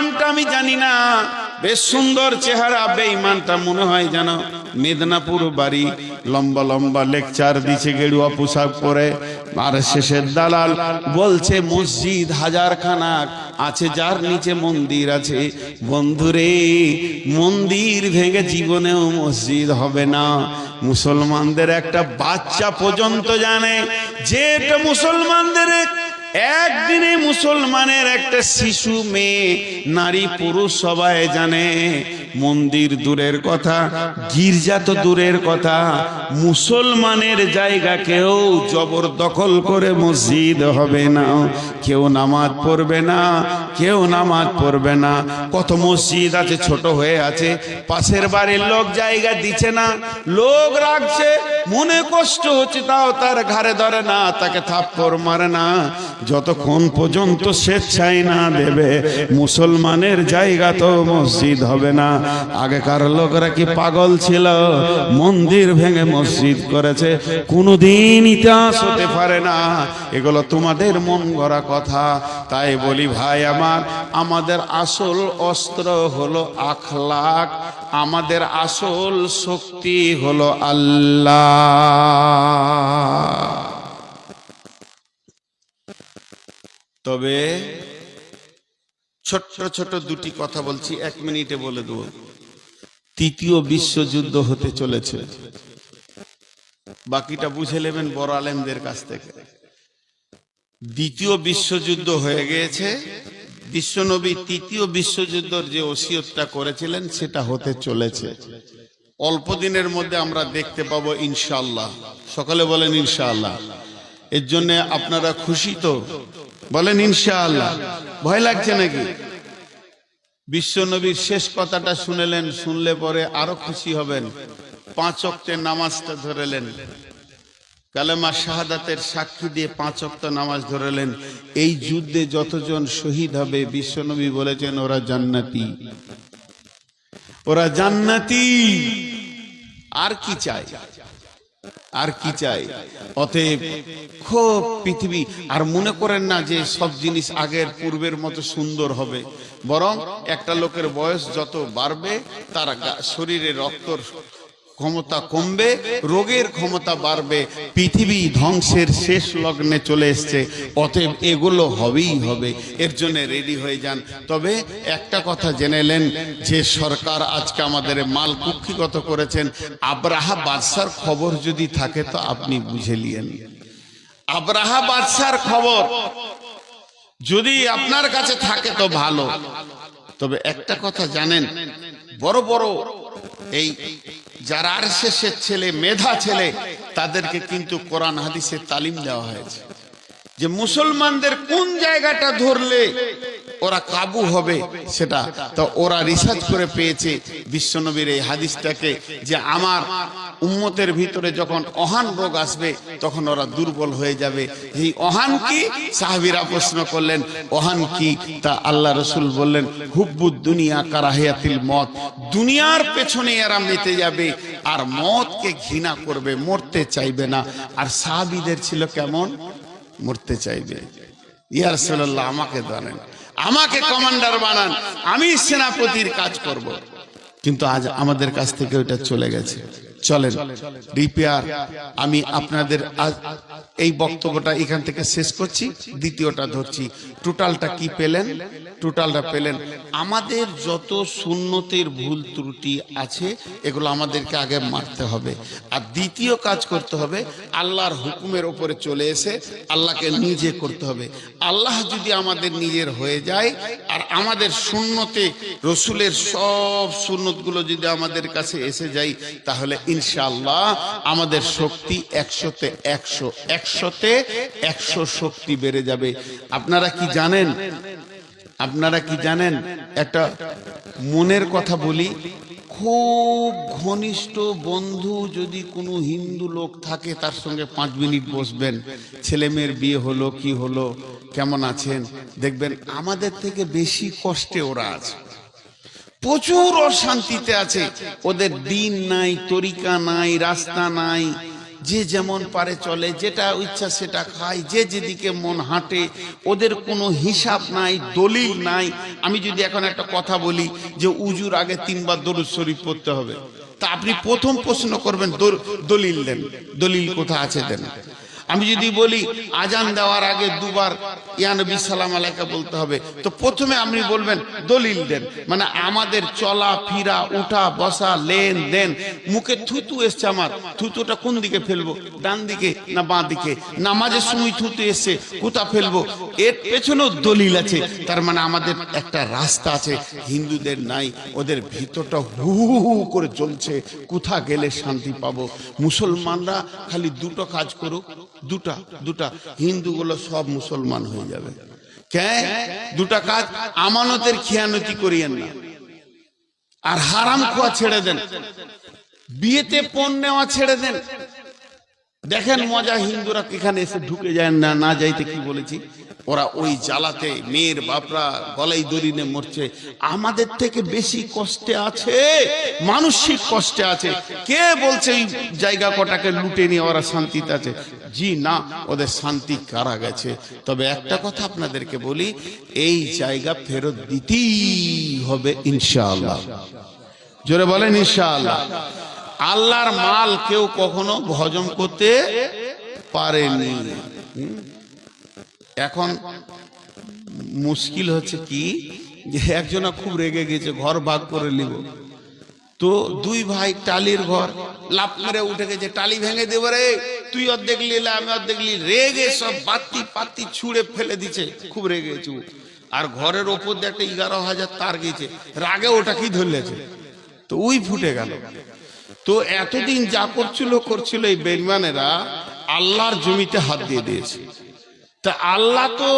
নামটা আমি জানি না, বেশ সুন্দর চেহারা, বেঈমানটা মনে হয় যেন মেদিনীপুর বাড়ি, লম্বা লম্বা লেকচার দিচ্ছে গেরুয়া পোশাক পরে। আর শেষের দালাল বলছে মসজিদ হাজারখানা আছে, যার নিচে মন্দির আছে। বন্ধুরে, মন্দির ভেঙে জীবনেও মসজিদ হবে না। মুসলমানদের একটা বাচ্চা পর্যন্ত জানে যে এটা মুসলমানদের, একদিনে মুসলমানের একটা শিশু, মেয়ে, নারী, পুরুষ সবাই জানে মন্দির দূরের কথা, গির্জা তো দূরের কথা, মুসলমানের জায়গা কেউ জবরদখল করে মসজিদ হবে না। কেউ নামাজ পড়বে না, কেউ নামাজ পড়বে না। কত মসজিদ আছে ছোট হয়ে আছে, পাশের বাড়ির লোক জায়গা দিচ্ছে না, লোক রাখছে, মনে কষ্ট হচ্ছে, তাও তার ঘাড়ে ধরে না, তাকে থাপ্পড় মারে না, যতক্ষণ পর্যন্ত স্বেচ্ছায় না দেবে মুসলমানের জায়গা তো মসজিদ হবে না। আগেকার লোকরা কি পাগল ছিল? মন্দির ভেঙে মসজিদ করেছে, কোনোদিন ইতিহাস হতে পারে না। এগুলো তোমাদের মন গড়া কথা। তাই বলি ভাই আমার, আমাদের আসল অস্ত্র হলো আখলাক, আমাদের আসল শক্তি হলো আল্লাহ। তবে ছোট্ট ছোট দুটি কথা বলছি, 1 মিনিটে বলে দেব। তৃতীয় বিশ্বযুদ্ধ হতে চলেছে, বাকিটা বুঝে নেবেন বড় আলেমদের কাছ থেকে। দ্বিতীয় বিশ্বযুদ্ধ হয়ে গিয়েছে, বিশ্বনবী তৃতীয় বিশ্বযুদ্ধের যে ওসিয়তটা করেছিলেন সেটা হতে চলেছে। অল্প দিনের মধ্যে আমরা দেখতে পাবো ইনশাআল্লাহ। সকালে বলেন ইনশাআল্লাহ। এর জন্য আপনারা খুশি তো? বলেন ইনশাআল্লাহ। ভয় লাগছে নাকি? বিশ্বনবীর শেষ কথাটা শুনলেন, শুনলে পরে আরো খুশি হবেন। 5 ওয়াক্তের নামাজটা ধরেলেন, কালেমা শাহাদাতের সাক্ষী দিয়ে 5 ওয়াক্ত নামাজ ধরেলেন। এই যুদ্ধে যতজন শহীদ হবে বিশ্বনবী বলেছেন ওরা জান্নাতি, ওরা জান্নাতি। আর কি চাই? আর কি চাই? অতএব খুব পৃথিবী, আর মনে করেন না যে সব জিনিস আগের পূর্বের মতো সুন্দর হবে, বরং একটা লোকের বয়স যত বাড়বে তার শরীরে রক্তর ক্ষমতা কমবে, রোগের ক্ষমতা বাড়বে, পৃথিবী ধ্বংসের শেষ লগ্নে চলে এসছে। অতএব এগুলো হবেই হবে, এর জন্য রেডি হয়ে যান। তবে একটা কথা জেনেলেন যে সরকার আজকে আমাদের মাল কুক্ষিগত করেছেন। আব্রাহা বাদশার খবর যদি থাকে তো আপনি বুঝে নিয়েন। আব্রাহা বাদশার খবর যদি আপনার কাছে থাকে তো ভালো। তবে একটা কথা জানেন, বড় বড় এই যারা আরশেশের ছেলে, মেধা ছেলে, তাদেরকে কিন্তু কোরআন হাদিসের তালিম দেওয়া হয়েছে যে মুসলমানদের কোন জায়গাটা ধরলে ওরা কাবু হবে সেটা। তো ওরা রিসার্চ করে পেয়েছে বিশ্বনবীর এই হাদিসটাকে, যে আমার উম্মতের ভিতরে যখন অহান রোগ আসবে তখন ওরা দুর্বল হয়ে যাবে। এই অহান কি? সাহাবীরা প্রশ্ন করলেন অহান কি? তা আল্লাহ রাসূল বললেন হুব্বুদ দুনিয়া কারাহিয়াতিল মত, দুনিয়ার পেছনে এরা মেতে যাবে আর মতকে ঘৃণা করবে, মরতে চাইবে না। আর সাহাবীদের ছিল কেমন? মরতে চাইবে। ইয়া রাসূলুল্লাহ আমাকে জানেন, আমাকে কমান্ডার বানান, আমি সেনাপতির কাজ করব। কিন্তু আজ আমাদের কাছ থেকে ওটা চলে গেছে। চলেন রিপেয়ার। আমি আপনাদের আজ এই বক্তব্যটা এখান থেকে শেষ করছি, দ্বিতীয়টা ধরছি। টোটালটা কি পেলেন? টোটালটা পেলেন আমাদের যত সুন্নতের ভুল ত্রুটি আছে এগুলো আমাদেরকে আগে মারতে হবে। আর দ্বিতীয় কাজ করতে হবে আল্লাহর হুকুমের উপরে চলে এসে আল্লাহকে নিজে করতে হবে। আল্লাহ যদি আমাদের নিজের হয়ে যায় আর আমাদের সুন্নতে রসুলের সব সুন্নতগুলো যদি আমাদের কাছে এসে যায়, তাহলে ইনশাআল্লাহ আমাদের শক্তি 100-তে 100, 100-তে 100 শক্তি বেড়ে যাবে। আপনারা কি জানেন? আপনারা কি জানেন? একটা মনের কথা বলি, খুব ঘনিষ্ঠ বন্ধু যদি কোনো হিন্দু লোক থাকে তার সঙ্গে 5 মিনিট বসবেন, ছেলে মেয়ের বিয়ে হলো, কি হলো, কেমন আছেন, দেখবেন আমাদের থেকে বেশি কষ্টে ওরা আছে, প্রচুর অশান্তিতে আছে। ওদের দিন নাই, তরিকা নাই, রাস্তা নাই, যে যেমন পারে চলে, যেটা ইচ্ছা সেটা খায়, যে যেদিকে মন হাঁটে, ওদের কোনো হিসাব নাই, দলিল নাই। আমি যদি এখন একটা কথা বলি যে উজুর আগে 3 বার দরুদ শরীফ পড়তে হবে, তা আপনি প্রথম প্রশ্ন করবেন দলিল দেন, দলিল কোথায় আছে দেন। আমি যদি বলি আজান দেওয়ার আগে 2 বার ইয়া নবী সালাম আলাইকা বলতে হবে, তো প্রথমে আপনি বলবেন দলিল দেন। মানে আমাদের চলা ফিরা, উঠা বসা, লেন দেন, মুখে থুতু এসছে, আমার থুতুটা কোন দিকে ফেলবো, ডান দিকে না বাঁ দিকে, নামাজের সময় থুতু এসছে কোথা ফেলবো, এর পেছনেও দলিল আছে। তার মানে আমাদের একটা রাস্তা আছে, হিন্দুদের নাই, ওদের ভিতরটা হু হু করে চলছে, কোথা গেলে শান্তি পাবো। মুসলমানরা খালি 2টো কাজ করুক, দুটা, হিন্দুগুলো সব মুসলমান হয়ে যাবে। কেন? 2টা কাজ, আমানতের খেয়ানতি করিয়েন না, আর হারাম খাওয়া ছেড়ে দেন, বিয়েতে পণ নেওয়া ছেড়ে দেন। দেখেন মজা, হিন্দুরা এখানে এসে ঢুকে যায় না, না যাইতে কি বলেছি, ওরা ওই জ্বালাতে মেয়ের বাপরা গলায় দড়ি নিয়ে মরছে। আমাদের থেকে বেশি কষ্টে আছে, মানসিক কষ্টে আছে। কে বলছে এই জায়গা কটাকে লুটে নিয়ে ওরা শান্তিতে আছে? জি না, ওদের শান্তি কারা গেছে। তবে একটা কথা আপনাদেরকে বলি, এই জায়গা ফেরত দিতেই হবে ইনশাআল্লাহ। জোরে বলেন ইনশাআল্লাহ। আল্লাহর মাল কেউ কখনো হজম করতে পারেনি। এখন মুশকিল হচ্ছে কি, যে একজনা খুব রেগে গেছে, ঘর ভাগ করে নিব, তো 2 ভাই টালির ঘর, লাফ মেরে উঠে গেছে, টালি ভেঙে দেবো রে, তুই অর্ধেক নিলে আমি অর্ধেক নিলি, রেগে সব বাতি পাতি ছুঁড়ে ফেলে দিচ্ছে, খুব রেগে গেছে। আর ঘরের ওপর দিয়ে একটা 11,000 তার গেছে, রাগে ওটা কি ধরলেছে, তো ওই ফুটে গেল। তো এতদিন যা করছিল এই বেঈমানেরা আল্লাহর জমিতে হাত দিয়ে দিয়েছে। তা আল্লাহ তো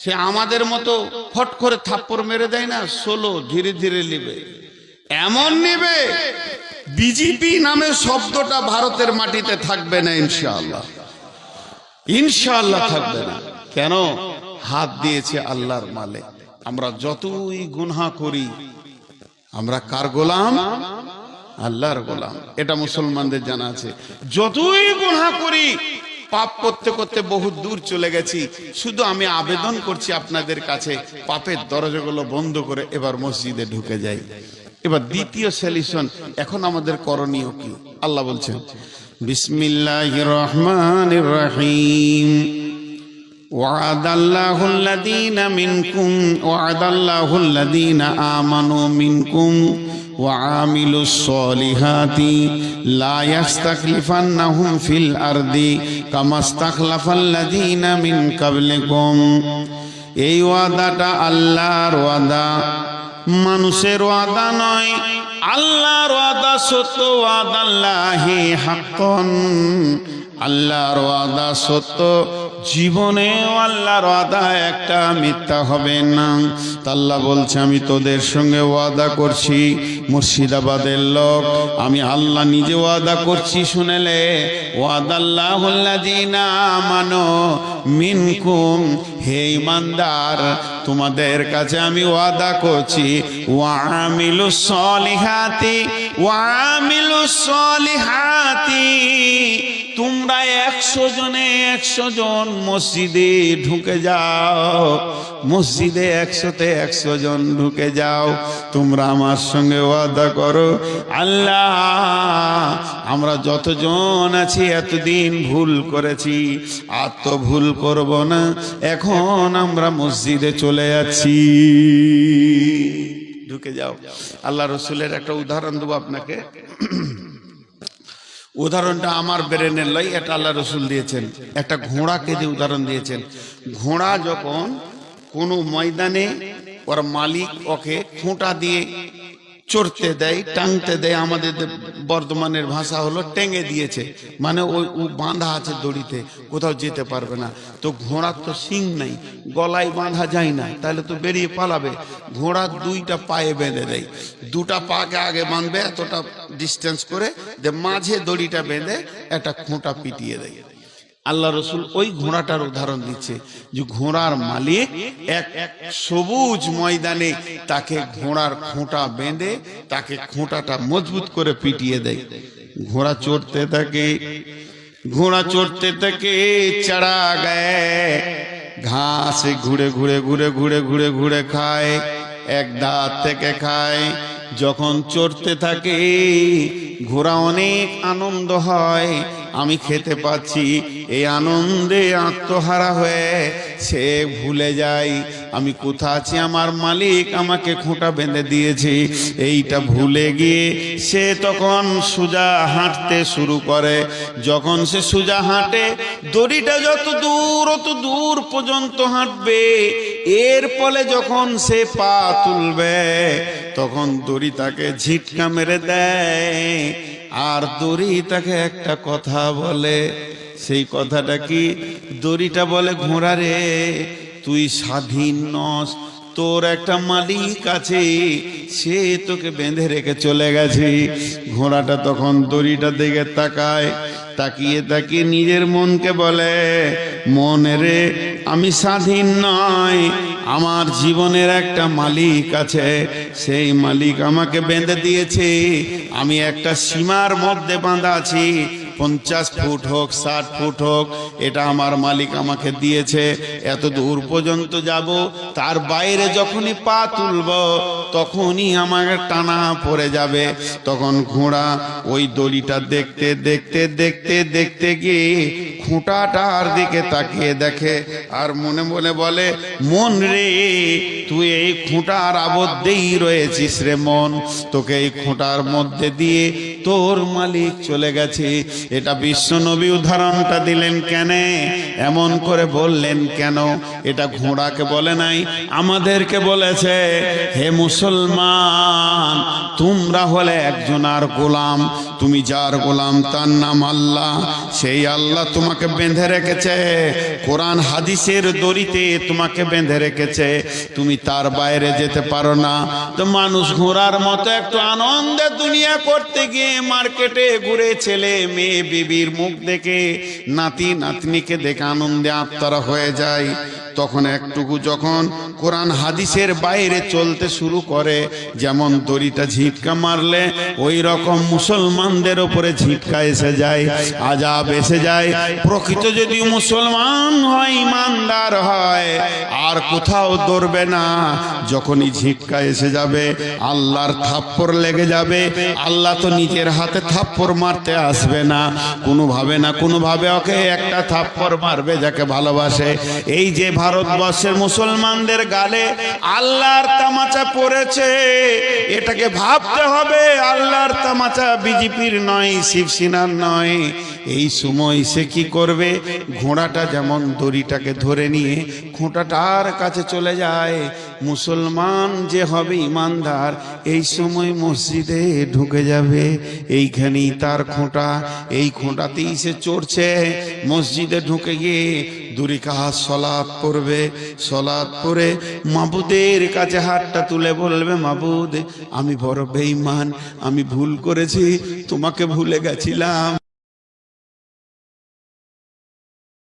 সে আমাদের মতো ফট করে থাপ্পড় মেরে দেয় না, 16 ধীরে ধীরে নেবে, এমন নেবে বিজেপি নামে শব্দটা ভারতের মাটিতে থাকবে না ইনশাআল্লাহ, ইনশাআল্লাহ থাকবে না। কেন? হাত দিয়েছে আল্লাহর মালে। আমরা যতই গুনাহ করি, আমরা কার গোলাম? আল্লাহর গোলাম। এটা মুসলমানদের জানা আছে। যতই গুনাহ করি, পাপ করতে করতে বহু দূর চলে গেছি, শুধু আমি আবেদন করছি আপনাদের কাছে, পাপের দরজাগুলো বন্ধ করে এবার মসজিদে ঢুকে যাই। এবার দ্বিতীয় সলিউশন, এখন আমাদের করণীয় কি? আল্লাহ বলছেন বিসমিল্লাহির রহমানির রহিম, ওয়াদাল্লাহুল্লাযীনা আমানু মিনকুম وعاملوا الصالحات لا يستخلفنهم في الأرض كما استخلف الذين من قبلكم। এই ওয়াদাটা আল্লাহর ওয়াদা, মানুষের ওয়াদা নয়। আল্লাহর ওয়াদা সত্য, ওয়াদাল্লাহি হাক্কান, আল্লাহর ওয়াদা সত্য, জীবনেও আল্লাহর ওয়াদা একটা মিথ্যা হবে না। আল্লাহ বলছে আমি তোদের সঙ্গে ওয়াদা করছি, মুর্শিদাবাদের লোক, আমি আল্লাহ নিজে ওয়াদা করছি, শুনেলে, ওয়াদাল্লাহুল্লাযীনা আমানু মিনকুম, হে ঈমানদার তোমাদের কাছে আমি ওয়াদা করছি, ওয়াআমিলুস সলিহাতি, ওয়াআমিলুস সলিহাতি, তোমরা 100 জনে 100 জন মসজিদে ঢুকে যাও, মসজিদে 100তে 100 জন ঢুকে যাও, তোমরা আমার সঙ্গে ওয়াদা করো, আল্লাহ আমরা যতজন আছি এতদিন ভুল করেছি, আর তো ভুল করব না, এখন আমরা মসজিদে চলে যাচ্ছি, ঢুকে যাও। আল্লাহ রসুলের একটা উদাহরণ দেবো আপনাকে। উদাহরণটা আমার ব্রেনের লাই, এটা আল্লাহ রসুল দিয়েছেন। একটা ঘোড়াকে যে উদাহরণ দিয়েছেন, ঘোড়া যখন কোনো ময়দানে ওর মালিক ওকে খোঁটা দিয়ে চড়তে দেয়, টাংতে দেয়, আমাদের বর্ধমানের ভাষা হলো টেঙে দিয়েছে, মানে ওই বাঁধা আছে দড়িতে, কোথাও যেতে পারবে না। তো ঘোড়ার তো শিং নাই, গলায় বাঁধা যায় না, তাহলে তো বেরিয়ে পালাবে। ঘোড়ার 2টা পায়ে বেঁধে দেয়, 2টা পাকে আগে বাঁধবে এতটা ডিস্টেন্স করে, যে মাঝে দড়িটা বেঁধে একটা খোঁটা পিটিয়ে দেয়। আল্লাহ রসুল ওই ঘোড়াটার উদাহরণ দিচ্ছে, যে ঘোড়ার মালিক এক সবুজ ময়দানে তাকে ঘোড়ার খোঁটা বেঁধে তাকে খোঁটাটা মজবুত করে পিটিয়ে দেয়। ঘোড়া চড়তে থাকে, ঘোড়া চড়তে থাকে, চড়া গায়ে ঘাস ঘুরে ঘুরে ঘুরে ঘুরে ঘুরে ঘুরে খায়, এক দাঁত থেকে খায়। যখন চড়তে থাকে ঘোড়া অনেক আনন্দ হয়, আমি খেতে পাচ্ছি। এই আনন্দে আত্মহারা হয়ে সে ভুলে যায় আমি কোথা আছি, আমার মালিক আমাকে খোঁটা বেঁধে দিয়েছে। এইটা ভুলে গিয়ে সে তখন সোজা হাঁটতে শুরু করে। যখন সে সোজা হাঁটে, দড়িটা যত দূর পর্যন্ত হাঁটবে, এর ফলে যখন সে পা তুলবে তখন দড়ি তাকে ঝিটকা মেরে দেয়। আর দড়ি তাকে একটা কথা বলে, সেই কথাটা কি? দড়িটা বলে, ঘোড়া রে তুই স্বাধীন নস, তোর একটা মালিক আছে, সে তোকে বেঁধে রেখে চলে গেছে। ঘোড়াটা তখন দড়িটা দিকে তাকায়, তাকিয়ে তাকিয়ে নিজের মনকে বলে, মন রে আমি স্বাধীন নয়, আমার জীবনের একটা মালিক আছে, সেই মালিক আমাকে বেঁধে দিয়েছে। আমি একটা সীমার মধ্যে বাঁধা আছি, 50 ফুট হোক 60 ফুট হোক, এটা আমার মালিক আমাকে দিয়েছে। এত দূর পর্যন্ত যাব, তার বাইরে যখনই পা তুলব তখনই আমাকে টানা পড়ে যাবে। তখন ঘোড়া ওই দড়িটা দেখতে দেখতে দেখতে দেখতে গিয়ে খুঁটাটার দিকে তাকিয়ে দেখে, আর মনে মনে বলে, মন রে তুই এই খুঁটার আবদ্ধেই রয়েছিস রে মন, তোকে এই খুঁটার মধ্যে দিয়ে তোর মালিক চলে গেছে। এটা বিশ্ব নবী উদাহরণটা দিলেন কেন, এমন করে বললেন কেন? এটা ঘোড়াকে বলে নাই, আমাদেরকে বলেছে, হে মুসলমান তোমরা হলে একজনার গোলাম, তুমি যার গোলাম তার নাম আল্লাহ। সেই আল্লাহ তোমাকে বেঁধে রেখেছে, কোরআন হাদিসের দড়িতে তোমাকে বেঁধে রেখেছে, তুমি তার বাইরে যেতে পারো না। তো মানুষ ঘোড়ার মতো একটু আনন্দে দুনিয়া করতে গিয়ে মার্কেটে ঘুরে ছেলে মেয়ে বিবির মুখ দেখে, নাতি নাতনিকে দেখে আনন্দে আত্মারা হয়ে যায়। তখন একটুকু যখন কোরআন হাদিসের বাইরে চলতে শুরু করে, যেমন দড়িটা ঝিটকা মারলে ওই রকম মুসলমানদের উপরে ঝিটকা এসে যায়, আযাব এসে যায়। প্রকৃত যদি মুসলমান হয়, ইমানদার হয়, আর কোথাও দৌড়বে না। যখনই ঝিটকা এসে যাবে আল্লাহর থাপ্পড় লেগে যাবে। আল্লাহ তো নিজের হাতে থাপ্পড় মারতে আসবে না, কোনোভাবে ওকে একটা থাপ্পড় মারবে যাকে ভালোবাসে। এই যে ভারতবর্ষের মুসলমানদের গালে আল্লাহর তামাচা পড়েছে, এটাকে ভাবতে হবে আল্লাহর তামাচা, বিজেপির নয়, শিবসেনার নয়। এই সময় সে কি করবে? ঘোড়াটা যেমন দড়িটাকে ধরে নিয়ে খোঁটাটার কাছে চলে যায়। মুসলমান যে হবে ইমানদার, এই সময় মসজিদে ঢুকে যাবে। এইখানেই তার খোঁটা, এই খোঁটাতেই সে চড়ছে। মসজিদে ঢুকে গিয়ে দুরিকাত সলাত পড়বে, সলাত পড়ে মাবুদের কাছে হাতটা তুলে বলবে, মাবুদ আমি বড় বেঈমান, আমি ভুল করেছি, তোমাকে ভুলে গেছিলাম।